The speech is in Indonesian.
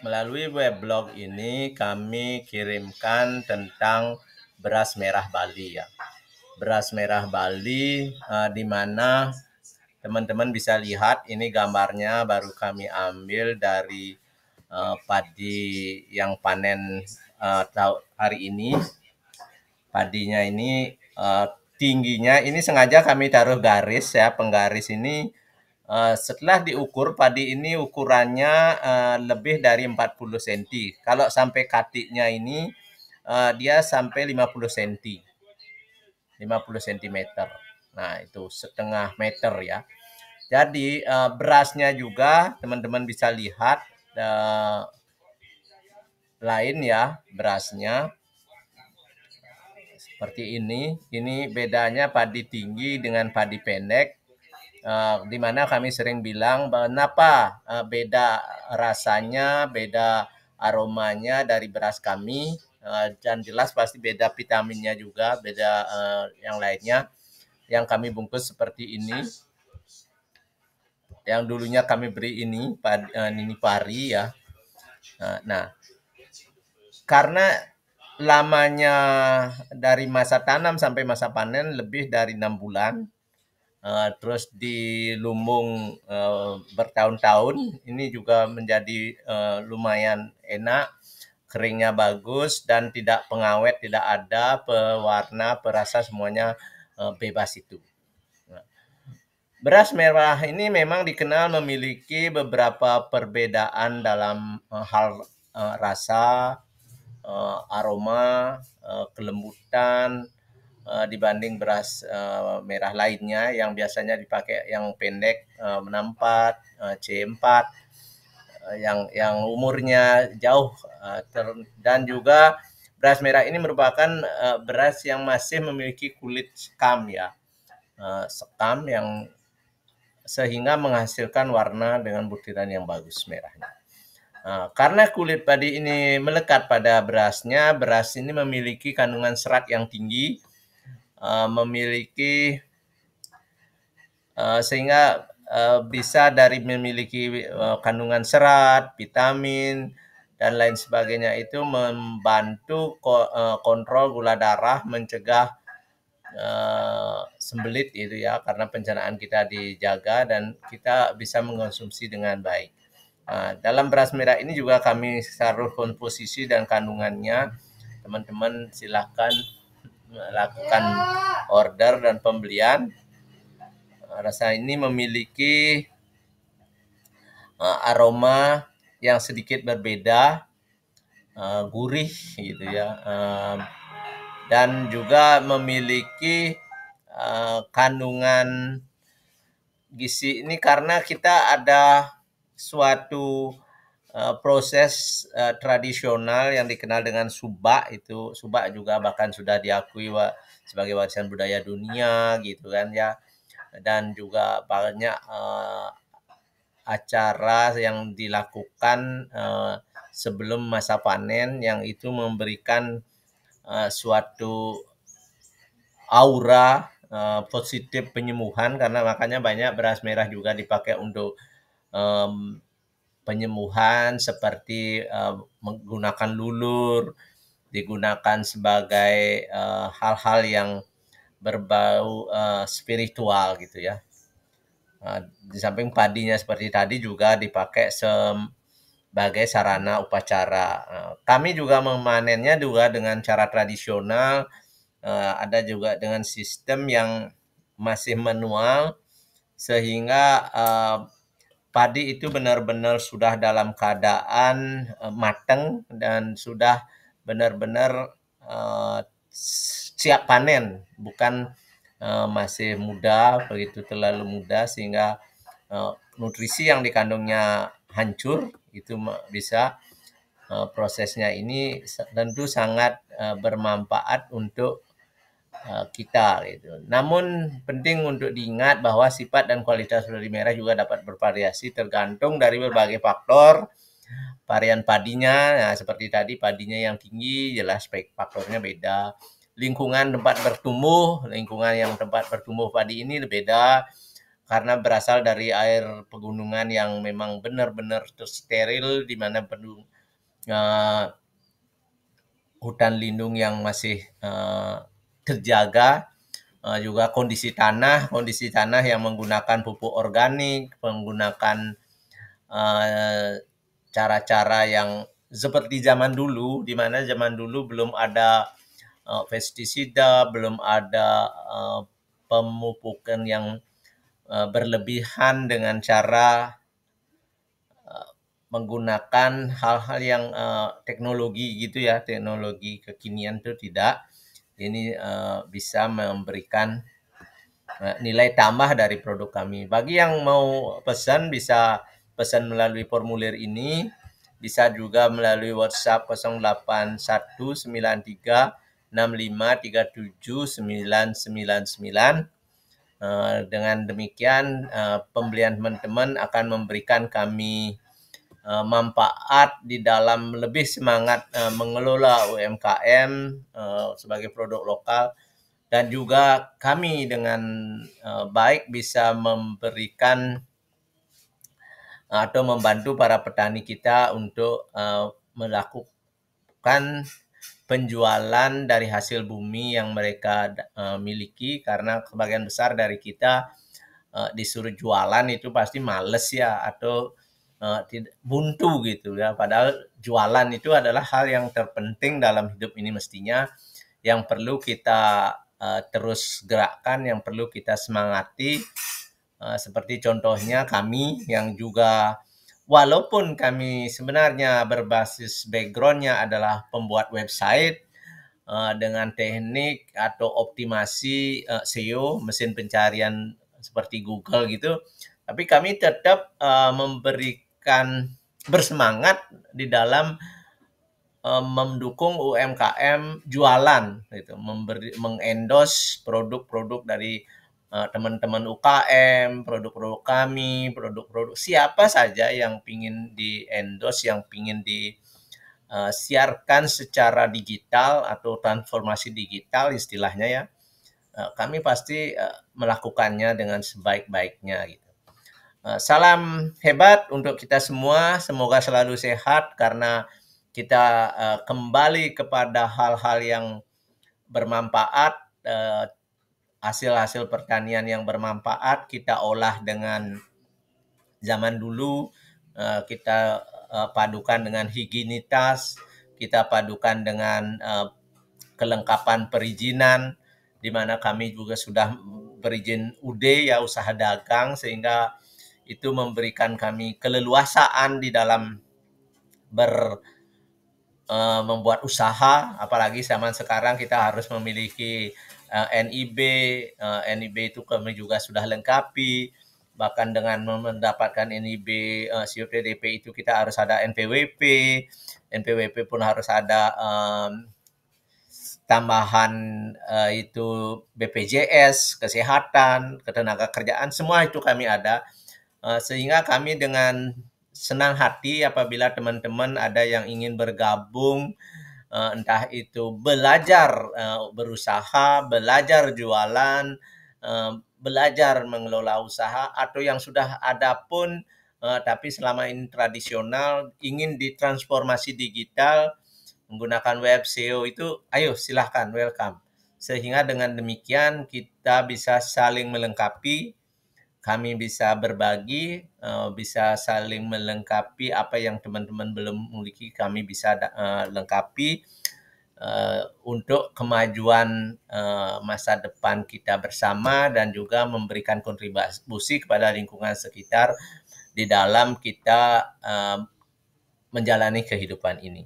Melalui weblog ini kami kirimkan tentang beras merah Bali ya. Beras merah Bali di mana teman-teman bisa lihat ini gambarnya baru kami ambil dari padi yang panen hari ini. Padinya ini tingginya ini sengaja kami taruh garis ya, penggaris ini. Setelah diukur, padi ini ukurannya lebih dari 40 cm. Kalau sampai katiknya ini, dia sampai 50 cm. 50 cm. Nah, itu setengah meter ya. Jadi, berasnya juga teman-teman bisa lihat lain ya berasnya. Seperti ini. Ini bedanya padi tinggi dengan padi pendek. Di mana kami sering bilang kenapa beda rasanya, beda aromanya dari beras kami, dan jelas pasti beda vitaminnya juga, beda yang lainnya. Yang kami bungkus seperti ini, yang dulunya kami beri ini Nini Pari ya. Nah, karena lamanya dari masa tanam sampai masa panen lebih dari 6 bulan, terus di lumbung bertahun-tahun, ini juga menjadi lumayan enak, keringnya bagus dan tidak pengawet, tidak ada pewarna, perasa, semuanya bebas itu. Beras merah ini memang dikenal memiliki beberapa perbedaan dalam hal rasa, aroma, kelembutan, dibanding beras merah lainnya yang biasanya dipakai yang pendek, 64, C4, yang umurnya jauh, dan juga beras merah ini merupakan beras yang masih memiliki kulit sekam ya, sekam yang sehingga menghasilkan warna dengan butiran yang bagus merahnya. Karena kulit padi ini melekat pada berasnya, beras ini memiliki kandungan serat yang tinggi, memiliki sehingga bisa dari memiliki kandungan serat, vitamin, dan lain sebagainya itu membantu kontrol gula darah, mencegah sembelit itu ya, karena pencernaan kita dijaga dan kita bisa mengkonsumsi dengan baik. Dalam beras merah ini juga kami taruh komposisi dan kandungannya. Teman-teman silahkan melakukan order dan pembelian. Rasa ini memiliki aroma yang sedikit berbeda, gurih gitu ya, dan juga memiliki kandungan gizi ini karena kita ada suatu proses tradisional yang dikenal dengan subak. Itu subak juga bahkan sudah diakui sebagai warisan budaya dunia gitu kan ya, dan juga banyak acara yang dilakukan sebelum masa panen yang itu memberikan suatu aura positif penyembuhan, karena makanya banyak beras merah juga dipakai untuk penyembuhan seperti menggunakan lulur, digunakan sebagai hal-hal yang berbau spiritual gitu ya. Di samping padinya seperti tadi juga dipakai sebagai sarana upacara. Kami juga memanennya juga dengan cara tradisional, ada juga dengan sistem yang masih manual, sehingga padi itu benar-benar sudah dalam keadaan matang dan sudah benar-benar siap panen, bukan masih muda, begitu terlalu muda sehingga nutrisi yang dikandungnya hancur. Itu bisa prosesnya ini tentu sangat bermanfaat untuk kita gitu. Namun penting untuk diingat bahwa sifat dan kualitas beras merah juga dapat bervariasi tergantung dari berbagai faktor. Varian padinya, nah seperti tadi padinya yang tinggi jelas faktornya beda. Lingkungan tempat bertumbuh, lingkungan yang tempat bertumbuh padi ini beda. karena berasal dari air pegunungan yang memang benar-benar steril, di mana penuh hutan lindung yang masih terjaga, juga kondisi tanah yang menggunakan pupuk organik, menggunakan cara-cara yang seperti zaman dulu, di mana zaman dulu belum ada pestisida, belum ada pemupukan yang berlebihan dengan cara menggunakan hal-hal yang teknologi gitu ya, teknologi kekinian itu tidak. Ini bisa memberikan nilai tambah dari produk kami. Bagi yang mau pesan bisa pesan melalui formulir ini, bisa juga melalui WhatsApp 081936537999. Dengan demikian pembelian teman-teman akan memberikan kami manfaat di dalam lebih semangat mengelola UMKM sebagai produk lokal, dan juga kami dengan baik bisa memberikan atau membantu para petani kita untuk melakukan penjualan dari hasil bumi yang mereka miliki, karena sebagian besar dari kita disuruh jualan itu pasti males ya, atau buntu gitu ya. Padahal jualan itu adalah hal yang terpenting dalam hidup ini mestinya, yang perlu kita terus gerakkan, yang perlu kita semangati. Seperti contohnya kami yang juga, walaupun kami sebenarnya berbasis background-nya adalah pembuat website dengan teknik atau optimasi SEO, mesin pencarian seperti Google gitu, tapi kami tetap memberikan bersemangat di dalam mendukung UMKM jualan gitu, mengendorse produk-produk dari teman-teman UKM, produk-produk kami, produk-produk siapa saja yang ingin di-endorse, yang ingin disiarkan secara digital atau transformasi digital istilahnya ya, kami pasti melakukannya dengan sebaik-baiknya gitu. Salam hebat untuk kita semua, semoga selalu sehat karena kita kembali kepada hal-hal yang bermanfaat, hasil-hasil pertanian yang bermanfaat kita olah dengan zaman dulu, kita padukan dengan higienitas, kita padukan dengan kelengkapan perizinan, di mana kami juga sudah berizin UD ya, usaha dagang, sehingga itu memberikan kami keleluasaan di dalam membuat usaha, apalagi zaman sekarang kita harus memiliki NIB. NIB itu kami juga sudah lengkapi, bahkan dengan mendapatkan NIB siup TDP itu kita harus ada NPWP. NPWP pun harus ada tambahan itu BPJS, kesehatan, ketenaga kerjaan, semua itu kami ada. Sehingga kami dengan senang hati apabila teman-teman ada yang ingin bergabung, entah itu belajar berusaha, belajar jualan, belajar mengelola usaha, atau yang sudah ada pun tapi selama ini tradisional ingin ditransformasi digital menggunakan web SEO itu, ayo silahkan, welcome. Sehingga dengan demikian kita bisa saling melengkapi, kami bisa berbagi, bisa saling melengkapi apa yang teman-teman belum memiliki, kami bisa lengkapi untuk kemajuan masa depan kita bersama, dan juga memberikan kontribusi kepada lingkungan sekitar di dalam kita menjalani kehidupan ini.